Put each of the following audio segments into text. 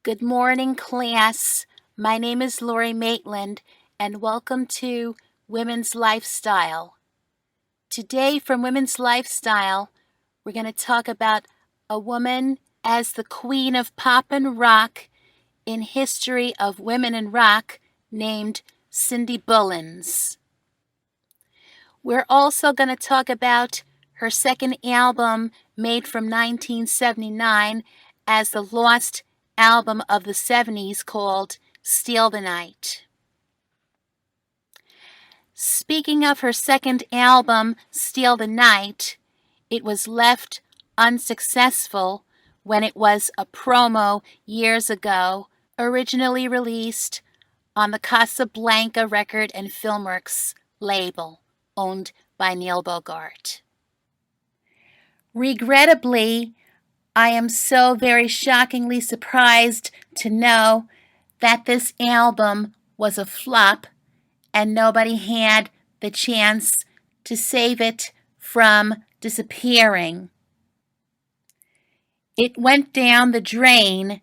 Good morning, class. My name is Lori Maitland, and welcome to Women's Lifestyle. Today, from Women's Lifestyle, we're going to talk about a woman as the queen of pop and rock in history of women in rock named Cindy Bullens. We're also going to talk about her second album, made from 1979 as the lost album of the 70s, called Steal the Night. Speaking of her second album, Steal the Night, it was left unsuccessful when it was a promo years ago, originally released on the Casablanca Record and Filmworks label, owned by Neil Bogart. Regrettably, I am so very shockingly surprised to know that this album was a flop and nobody had the chance to save it from disappearing. It went down the drain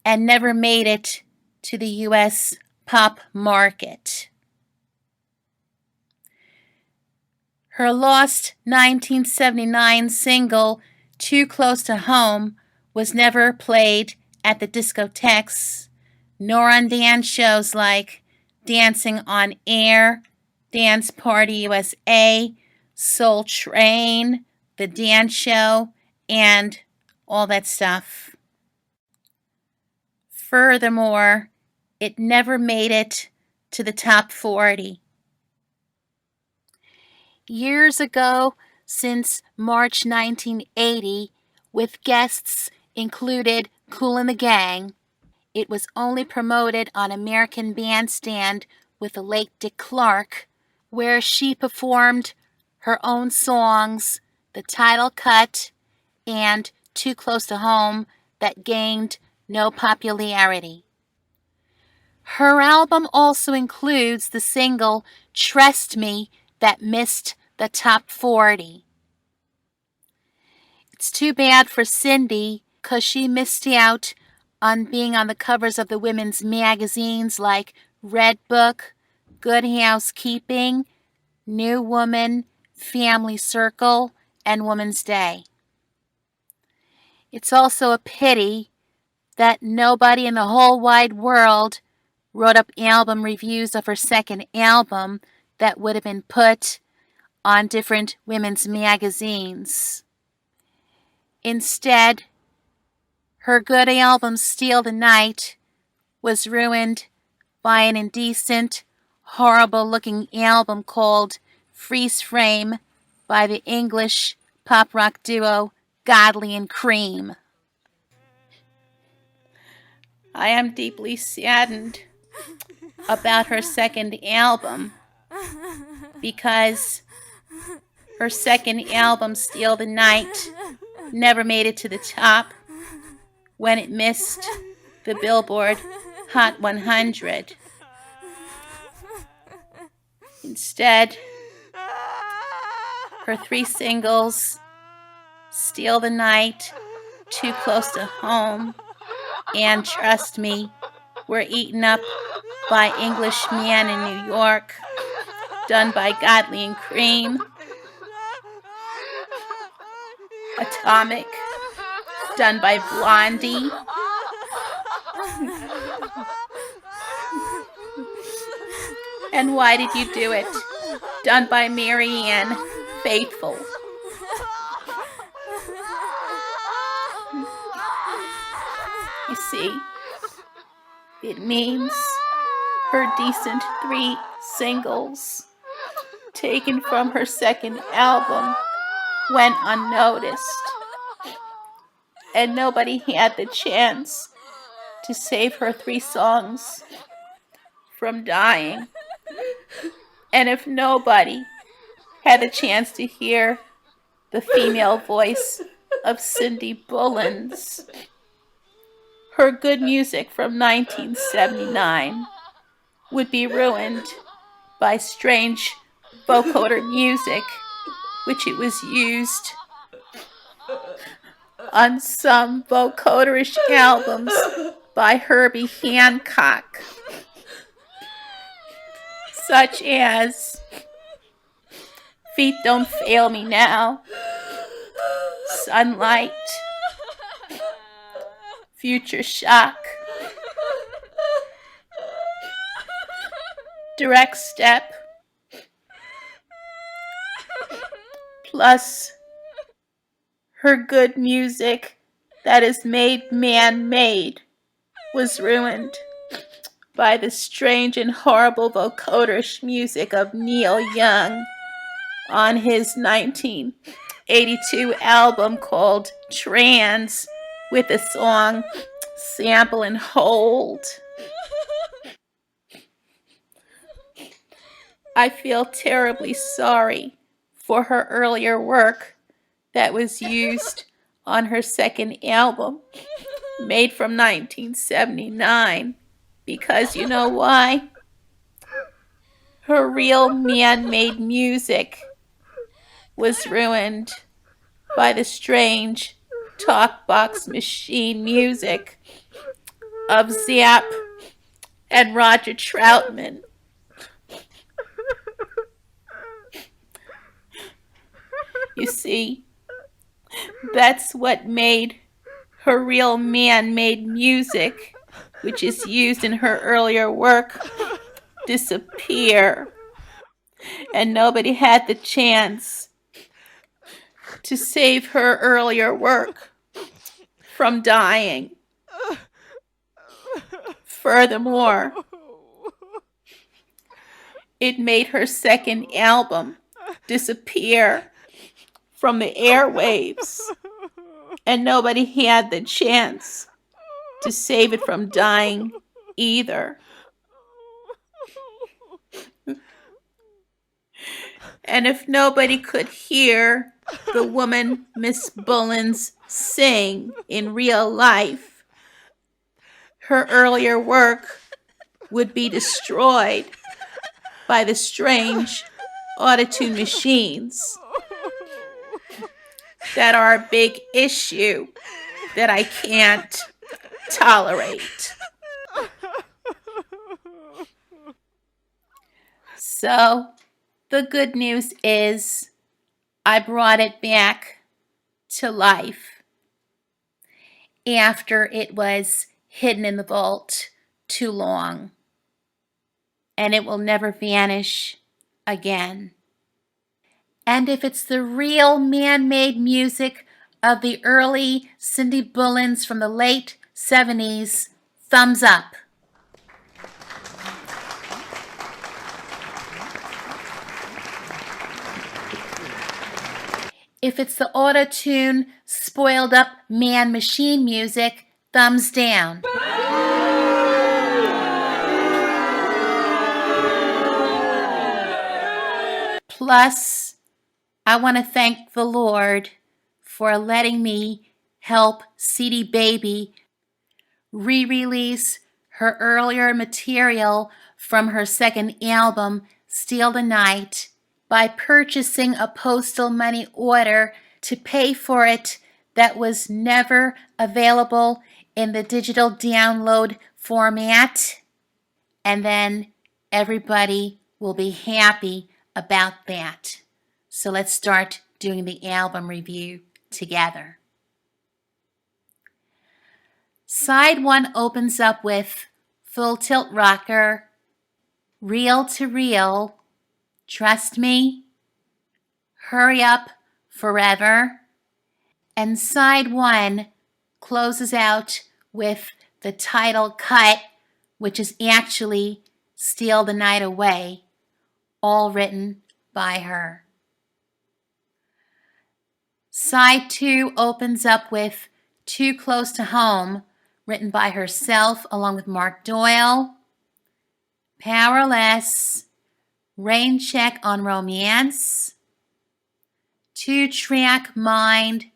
and never made it to the U.S. pop market. Her lost 1979 single, Too Close to Home, was never played at the discotheques, nor on dance shows like Dancing on Air, Dance Party USA, Soul Train, The Dance Show, and all that stuff. Furthermore, it never made it to the top 40. Years ago, since March 1980, with guests included Kool and the Gang, it was only promoted on American Bandstand with the late Dick Clark, where she performed her own songs, the title cut, and Too Close to Home, that gained no popularity. Her album also includes the single Trust Me that missed the top 40. It's too bad for Cindy, because she missed out on being on the covers of the women's magazines like Red Book, Good Housekeeping, New Woman, Family Circle, and Woman's Day. It's also a pity that nobody in the whole wide world wrote up album reviews of her second album that would have been put on different women's magazines. Instead, her good album, Steal the Night, was ruined by an indecent, horrible-looking album called Freeze Frame by the English pop rock duo Godley and Cream. I am deeply saddened about her second album because her second album, Steal the Night, never made it to the top when it missed the Billboard Hot 100. Instead, her three singles, Steal the Night, Too Close to Home, and Trust Me, were eaten up by Englishman in New York, done by Godley and Cream. Atomic, done by Blondie. And Why Did You Do It, done by Marianne Faithfull. You see, it means her decent three singles taken from her second album went unnoticed, and nobody had the chance to save her three songs from dying. And if nobody had the chance to hear the female voice of Cindy Bullens, her good music from 1979 would be ruined by strange vocoder music, which it was used on some vocoderish albums by Herbie Hancock, such as Feet Don't Fail Me Now, Sunlight, Future Shock, Direct Step, plus her good music that is made man-made was ruined by the strange and horrible vocoderish music of Neil Young on his 1982 album called Trans, with the song Sample and Hold. I feel terribly sorry for her earlier work that was used on her second album, made from 1979, because you know why? Her real man-made music was ruined by the strange talk-box machine music of Zapp and Roger Troutman. You see, that's what made her real man-made music, which is used in her earlier work, disappear. And nobody had the chance to save her earlier work from dying. Furthermore, it made her second album disappear from the airwaves, and nobody had the chance to save it from dying either. And if nobody could hear the woman Miss Bullens sing in real life, her earlier work would be destroyed by the strange autotune machines that are a big issue that I can't tolerate. So, the good news is I brought it back to life after it was hidden in the vault too long, and it will never vanish again. And if it's the real man-made music of the early Cindy Bullens from the late 70s, thumbs up. If it's the auto-tune, spoiled up man-machine music, thumbs down. Plus, I want to thank the Lord for letting me help CD Baby re-release her earlier material from her second album, Steal the Night, by purchasing a postal money order to pay for it that was never available in the digital download format. And then everybody will be happy about that. So let's start doing the album review together. Side 1 opens up with Full Tilt Rocker, Reel to Reel, Trust Me, Hurry Up Forever, and side 1 closes out with the title cut, which is actually Steal the Night Away, all written by her. Side 2 opens up with Too Close to Home, written by herself along with Mark Doyle, Powerless, Rain Check on Romance, 2-track Mind,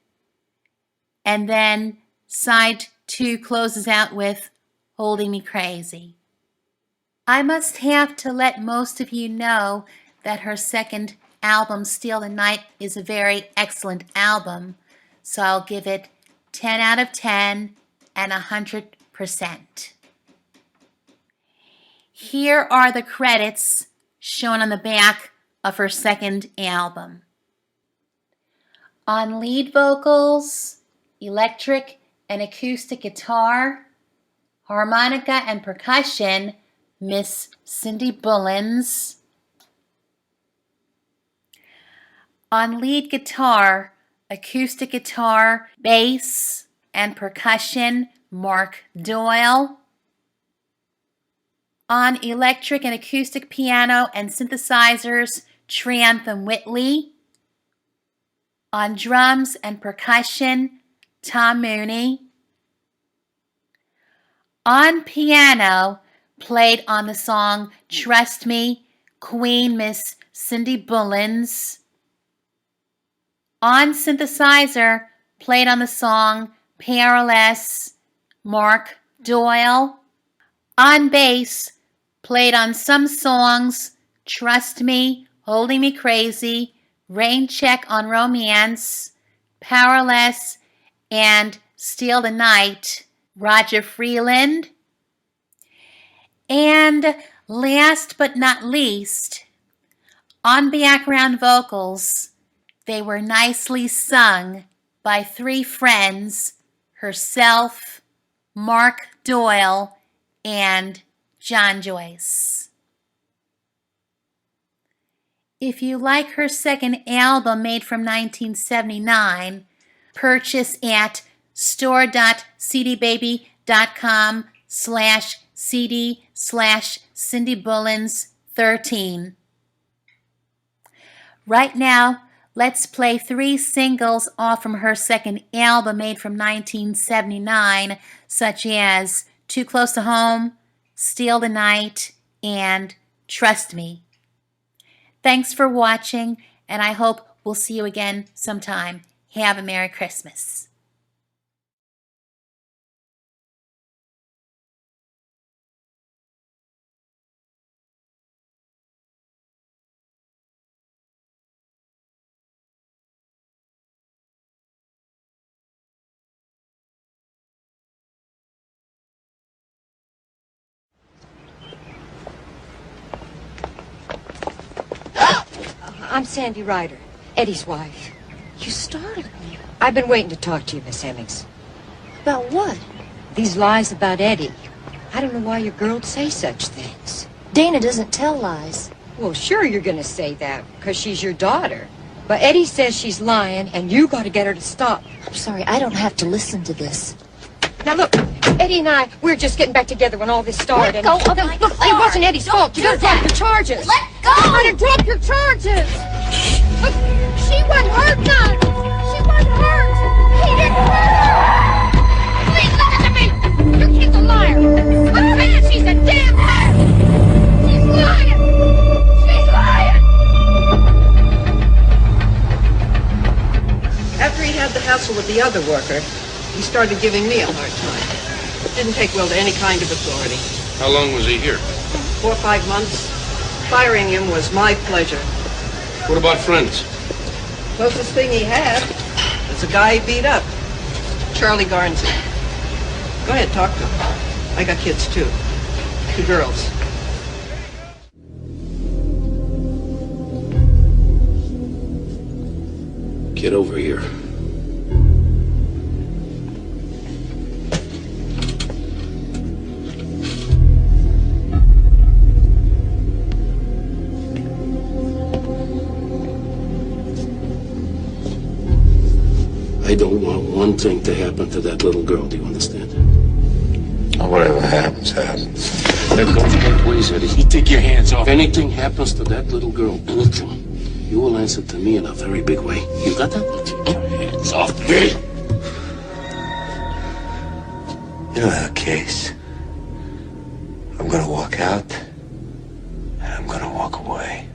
and then side 2 closes out with Holding Me Crazy. I must have to let most of you know that her second album, Steal the Night, is a very excellent album, so I'll give it 10 out of 10 and 100% Here are the credits shown on the back of her second album. On lead vocals, electric and acoustic guitar, harmonica and percussion, Miss Cindy Bullens. On lead guitar, acoustic guitar, bass, and percussion, Mark Doyle. On electric and acoustic piano and synthesizers, Trianthem Whitley. On drums and percussion, Tom Mooney. On piano, played on the song Trust Me, Queen Miss Cindy Bullens. On synthesizer, played on the song Perilous, Mark Doyle. On bass, played on some songs Trust Me, Holding Me Crazy, Rain Check on Romance, Powerless, and Steal the Night, Roger Freeland. And last but not least, on background vocals, they were nicely sung by three friends, herself, Mark Doyle, and John Joyce. If you like her second album made from 1979, purchase at store.cdbaby.com/CD/Cindy Bullens 13. Right now, let's play three singles off from her second album made from 1979, such as Too Close to Home, Steal the Night, and Trust Me. Thanks for watching, and I hope we'll see you again sometime. Have a Merry Christmas. I'm Sandy Ryder, Eddie's wife. You startled me. I've been waiting to talk to you, Miss Hemmings. About what? These lies about Eddie. I don't know why your girl'd say such things. Dana doesn't tell lies. Well, sure you're gonna say that, because she's your daughter. But Eddie says she's lying, and you gotta get her to stop. I'm sorry, I don't have to listen to this. Now look, Eddie and I, we're just getting back together when all this started. Let go of my Look, car. it wasn't Eddie's fault. You gotta drop your charges. Let go! You gotta drop your charges. Look, she wasn't hurt none. She wasn't hurt. He didn't hurt her. Please listen to me. Your kid's a liar. I'm saying she's a damn liar. She's lying. She's lying. After he had the hassle with the other worker, he started giving me a hard time. Didn't take well to any kind of authority. How long was he here? 4 or 5 months. Firing him was my pleasure. What about friends? Closest thing he had was a guy he beat up. Charlie Garnsey. Go ahead, talk to him. I got kids too. 2 girls. Get over here. I don't want one thing to happen to that little girl, do you understand? Whatever happens, happens. That goes both ways, Eddie. You take your hands off. If anything happens to that little girl, anything, you will answer to me in a very big way. You got that? Take your hands off me. You know that case. I'm gonna walk out, and I'm gonna walk away.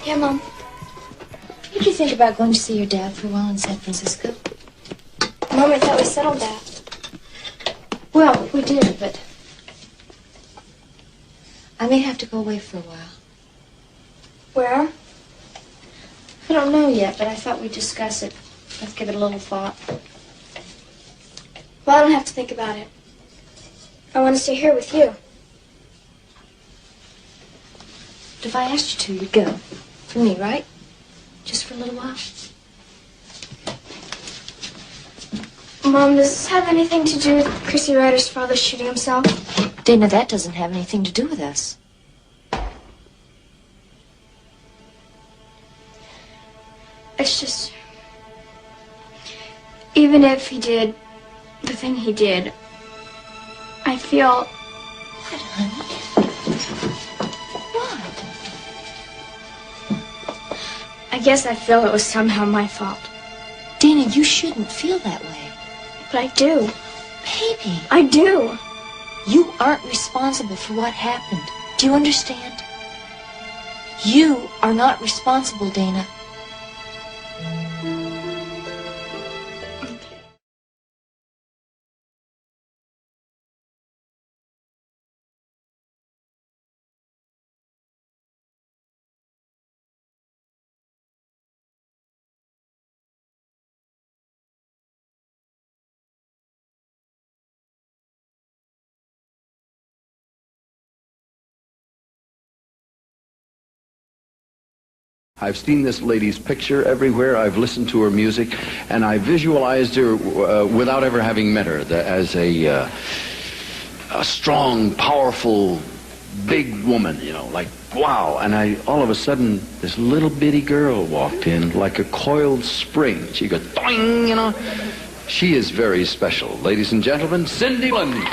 Yeah, Mom. What'd you think about going to see your dad for a while in San Francisco? Mom, I thought we settled that. Well, we did, but I may have to go away for a while. Where? I don't know yet, but I thought we'd discuss it. Let's give it a little thought. Well, I don't have to think about it. I want to stay here with you. But if I asked you to, you'd go. For me, right? Just for a little while. Mom, does this have anything to do with Chrissy Ryder's father shooting himself? Dana, that doesn't have anything to do with us. It's just... Even if he did the thing he did, I feel... What, honey? What? I guess I feel it was somehow my fault. Dana, you shouldn't feel that way. But I do. Baby. I do. You aren't responsible for what happened. Do you understand? You are not responsible, Dana. I've seen this lady's picture everywhere. I've listened to her music, and I visualized her without ever having met her as a strong, powerful, big woman, you know, like, wow. And all of a sudden, this little bitty girl walked in like a coiled spring. She goes, doing, you know. She is very special. Ladies and gentlemen, Cindy Bullens.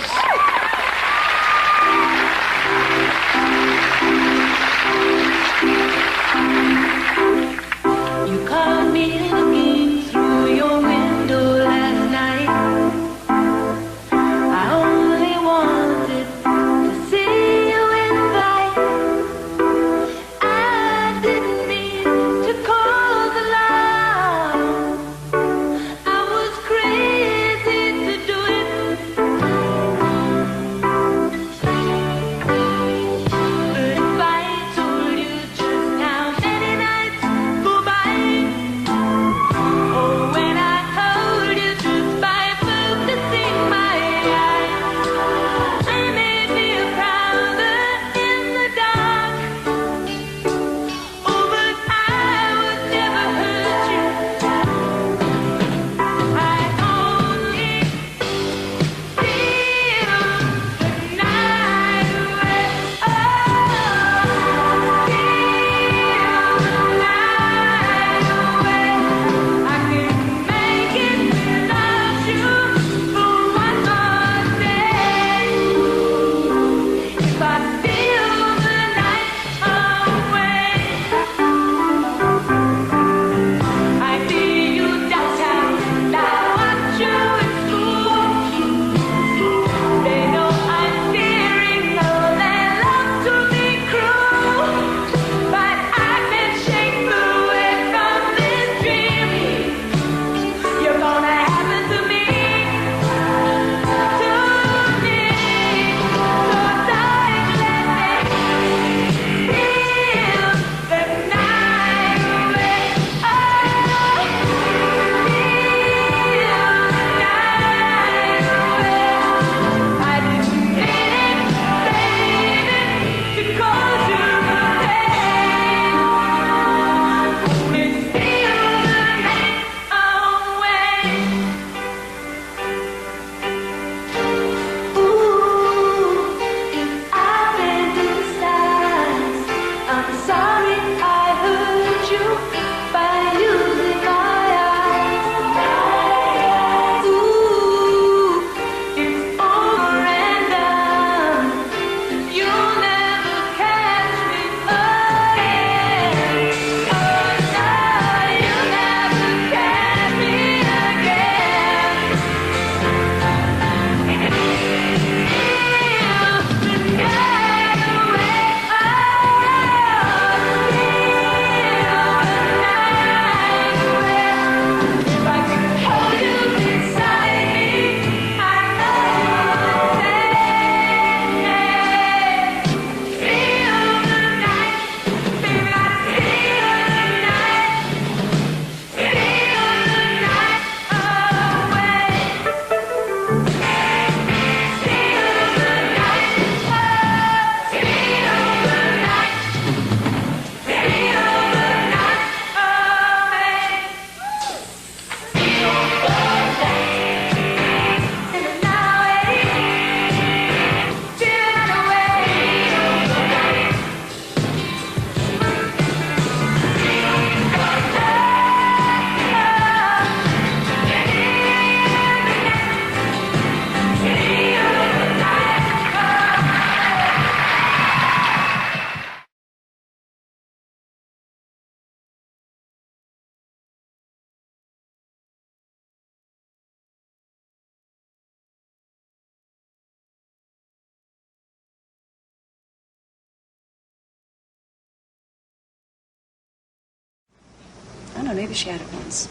maybe she had it once.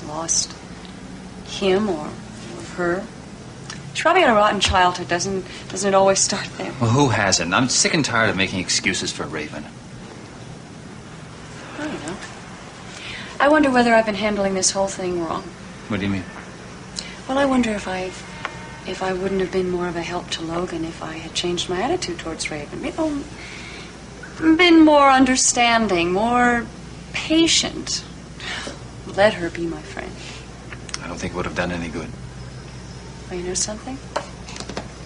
Lost him or her. She probably had a rotten childhood. Doesn't it always start there? Well, who hasn't? I'm sick and tired of making excuses for Raven. I don't know. I wonder whether I've been handling this whole thing wrong. What do you mean? Well, I wonder if I wouldn't have been more of a help to Logan if I had changed my attitude towards Raven. You know, been more understanding, more patient. Let her be my friend. I don't think it would have done any good. Well, you know something?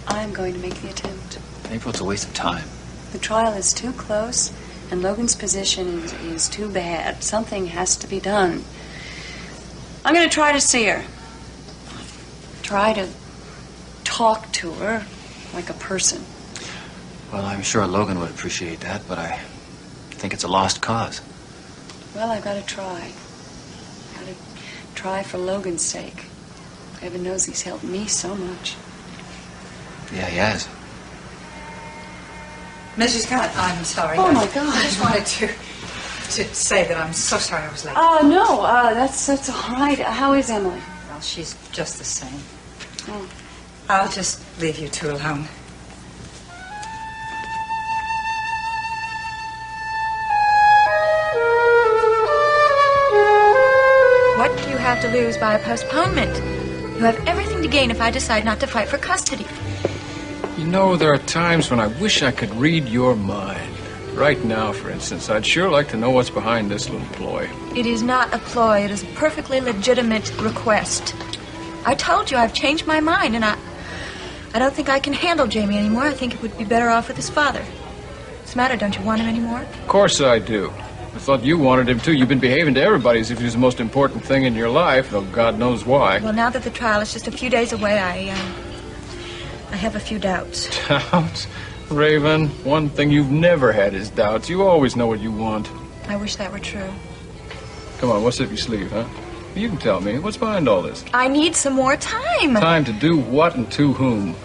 I'm going to make the attempt. April, it's a waste of time. The trial is too close, and Logan's position is too bad. Something has to be done. I'm going to try to see her. Try to talk to her like a person. Well, I'm sure Logan would appreciate that, but I think it's a lost cause. Well, I've got to try. Got to try for Logan's sake. Heaven knows he's helped me so much. Yeah, he has. Mrs. Scott, I'm sorry. Oh, my God. I just wanted to say that I'm so sorry I was late. No, that's all right. How is Emily? Well, she's just the same. Oh. I'll just leave you two alone. What do you have to lose by a postponement? You have everything to gain if I decide not to fight for custody. You know, there are times when I wish I could read your mind. Right now, for instance, I'd sure like to know what's behind this little ploy. It is not a ploy. It is a perfectly legitimate request. I told you I've changed my mind, and I don't think I can handle Jamie anymore. I think it would be better off with his father. What's the matter? Don't you want him anymore? Of course I do. I thought you wanted him too. You've been behaving to everybody as if he was the most important thing in your life, though God knows why. Well, now that the trial is just a few days away, I have a few doubts. Doubts? Raven, one thing you've never had is doubts. You always know what you want. I wish that were true. Come on, what's up your sleeve, huh? You can tell me. What's behind all this? I need some more time. Time to do what and to whom?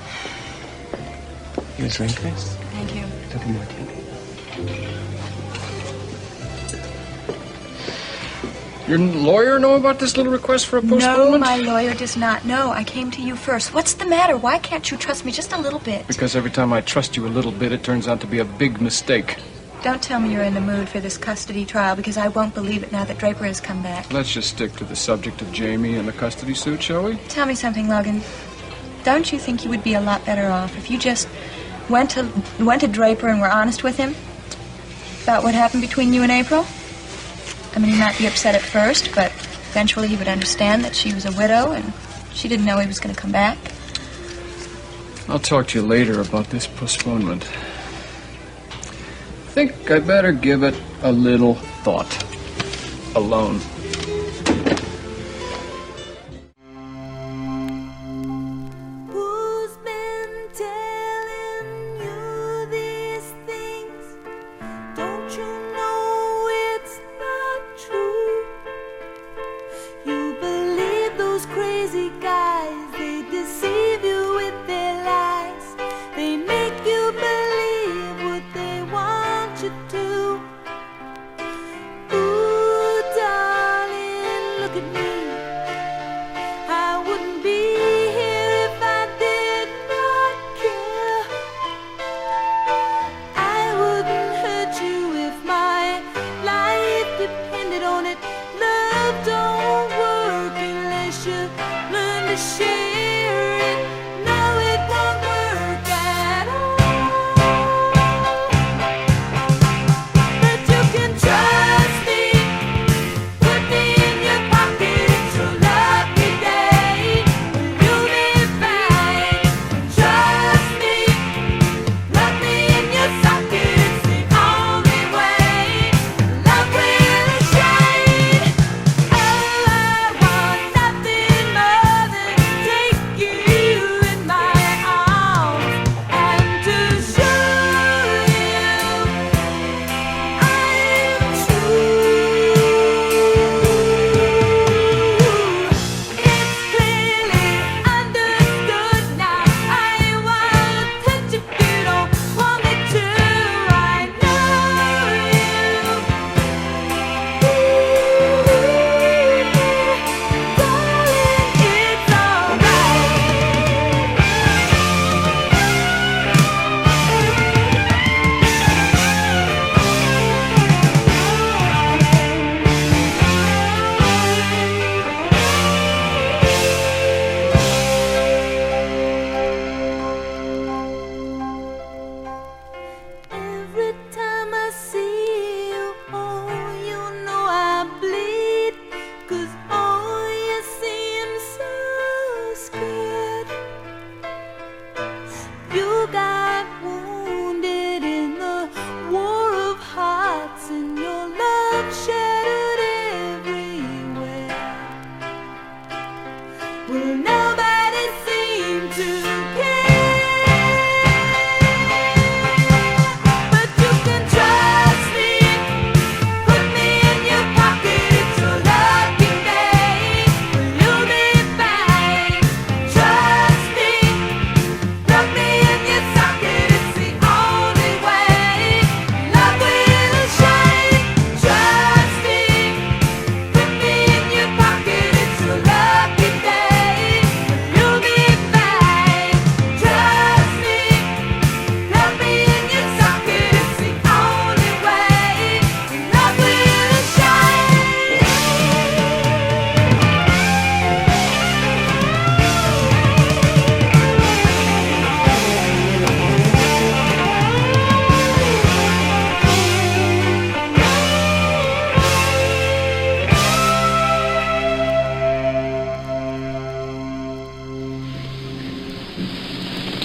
You a drink, Chris? Thank you. Look more tea. Your lawyer know about this little request for a postponement? No, my lawyer does not know. I came to you first. What's the matter? Why can't you trust me just a little bit? Because every time I trust you a little bit, it turns out to be a big mistake. Don't tell me you're in the mood for this custody trial, because I won't believe it now that Draper has come back. Let's just stick to the subject of Jamie and the custody suit, shall we? Tell me something, Logan. Don't you think you would be a lot better off if you just went to Draper and were honest with him about what happened between you and April? I mean, he might be upset at first, but eventually he would understand that she was a widow and she didn't know he was going to come back. I'll talk to you later about this postponement. I think I better give it a little thought. Alone. Who's been telling you these things? Don't you know it's not true? You believe those crazy guys, they deceive you with their lies. They make you believe what they want you to. Ooh, darling, look at me. I wouldn't be here if I did not care. I wouldn't hurt you if my life depended on it. Love don't work unless you learn to share it. No, it won't work at all. But you can trust me. Put me in your pocket. It's your lucky day. You'll be fine. Trust me. Lock me in your socket. It's the only way love will shine.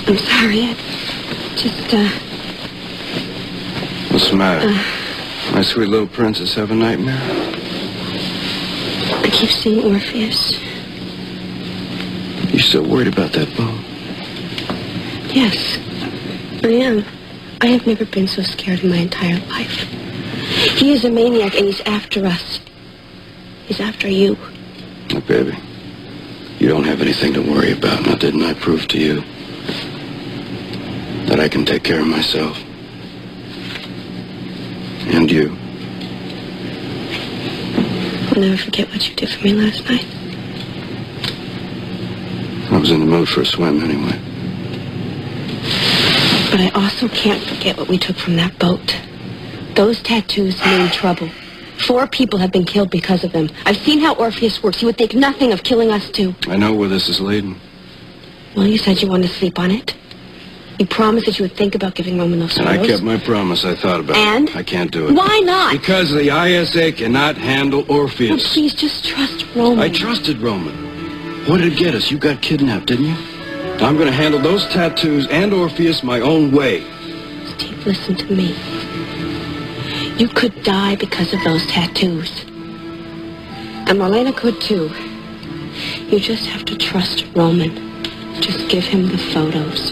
I'm sorry. I just, What's the matter? My sweet little princess have a nightmare? I keep seeing Orpheus. You still worried about that bone? Yes, I am. I have never been so scared in my entire life. He is a maniac, and he's after us. He's after you. Look, baby, you don't have anything to worry about. Now, didn't I prove to you that I can take care of myself? And you. I'll never forget what you did for me last night. I was in the mood for a swim anyway. But I also can't forget what we took from that boat. Those tattoos mean trouble. 4 people have been killed because of them. I've seen how Orpheus works. He would think nothing of killing us, too. I know where this is leading. Well, you said you wanted to sleep on it. You promised that you would think about giving Roman those photos. And I kept my promise. I thought about And? it. I can't do it. Why not? Because the ISA cannot handle Orpheus. Oh, please, just trust Roman. I trusted Roman. What did it get us? You got kidnapped, didn't you? I'm going to handle those tattoos and Orpheus my own way. Steve, listen to me. You could die because of those tattoos. And Marlena could, too. You just have to trust Roman. Just give him the photos.